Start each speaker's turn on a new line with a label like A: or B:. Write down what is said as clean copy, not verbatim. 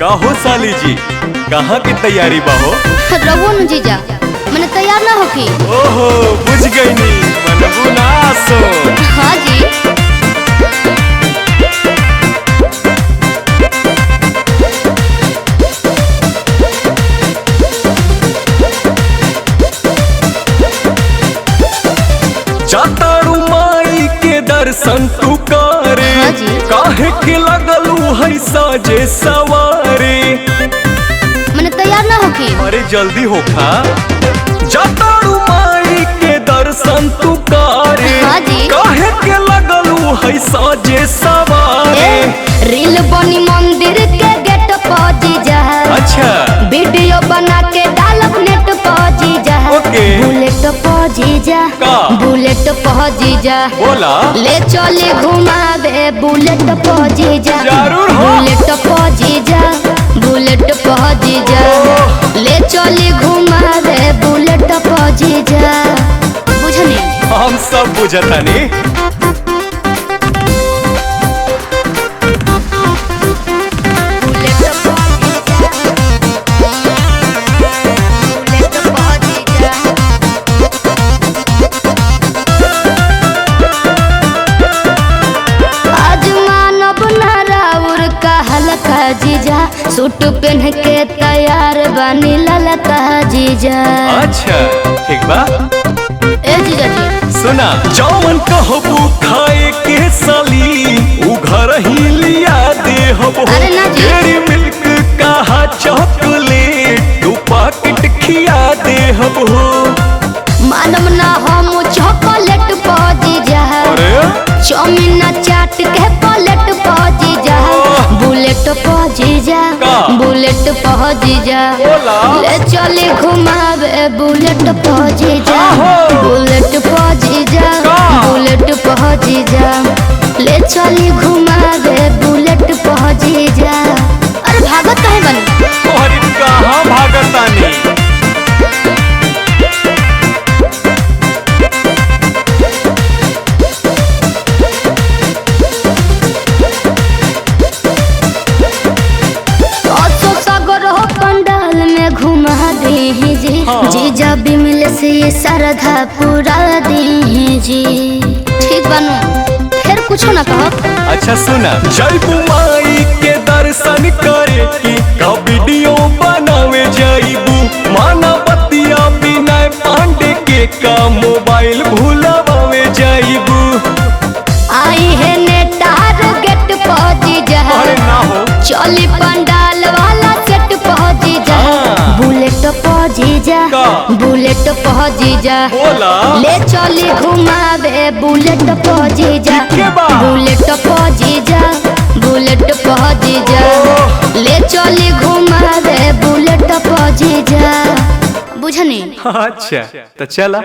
A: का हो साली जी, कहाँ की तैयारी बा हो?
B: रघु न जीजा मैंने तैयार ना होखी।
A: ओहो बुझ गई नी मनबू ना सो।
B: हाँ जी।
A: जातारू माई के दर्शन तू करे।
B: हाँ जी।
A: काहे के लगलू है साजे सवारे।
B: मैंने तैयार ना होखी।
A: अरे जल्दी होखा। जातारू माई के दर्शन तू करे।
B: हाँ जी।
A: काहे के लगलू है साजे सवारे।
B: रील बनी मंदिर के गेट पर जीजा।
A: अच्छा
B: वीडियो बना के डालब नेट पर जीजा।
A: ओके।
B: बुलेट पर जीजा।
A: का?
B: बुलेट पर जीजा।
A: बोला
B: ले चले घुमावे बुलेट पर जीजा।
A: जरूर हो।
B: बुलेट पर जीजा। बुलेट पर जीजा। ले चले घुमावे बुलेट पर जीजा। बुझनी
A: हम सब बुझतानी। जीजा सूट पहन के तैयार बनी ललका जीजा। अच्छा ठीक बा।
B: ए जीजा जी
A: सुना जौन कहबू खाए के साली उ घर ही लिया दे हबो।
B: अरे ना जी।
A: डेरी मिल्क कहा चॉकलेट दो पैकेट खिया दे हबो।
B: मानम ना हम चॉकलेट पा जीजा।
A: अरे
B: चाउमीन चाट के प्लेट पा जीजा। बुलेट पा जीजा।
A: का?
B: बुलेट पा जीजा।
A: बोला।
B: ले चले घुमावे बुलेट पा जीजा।
A: आहो।
B: बुलेट पा जीजा।
A: का?
B: बुलेट पा जीजा। ले चले घुमावे बुलेट पा जीजा। अरे भागत काहे बनी?
A: अरे कहाँ भागतानी।
B: जी
A: हाँ।
B: जीजा बिमल से ये श्रद्धा पूरा दी जी। ठीक बनू फिर कुछ ना कहो।
A: अच्छा सुना जयबू माई के दर्शन करे की का वीडियो बनावे जाइबू। माना बतिया बिना पांडे के का मोबाइल भूलावे जाइबू।
B: आई है नेटार गेट पहुंची जा।
A: अरे ना हो।
B: चली पंडाल वाला सेट पहुंची जा।
A: हाँ।
B: बुलेट पहुंची जा।
A: का?
B: बुलेट पहुंची जा।
A: बोला
B: ले चली घुमावे बुलेट पहुंची जा।
A: के बा?
B: बुलेट पहुंची जा। बुलेट पहुंची जा। ले चली घुमावे बुलेट पहुंची जा। बुझनी
A: अच्छा तो चला।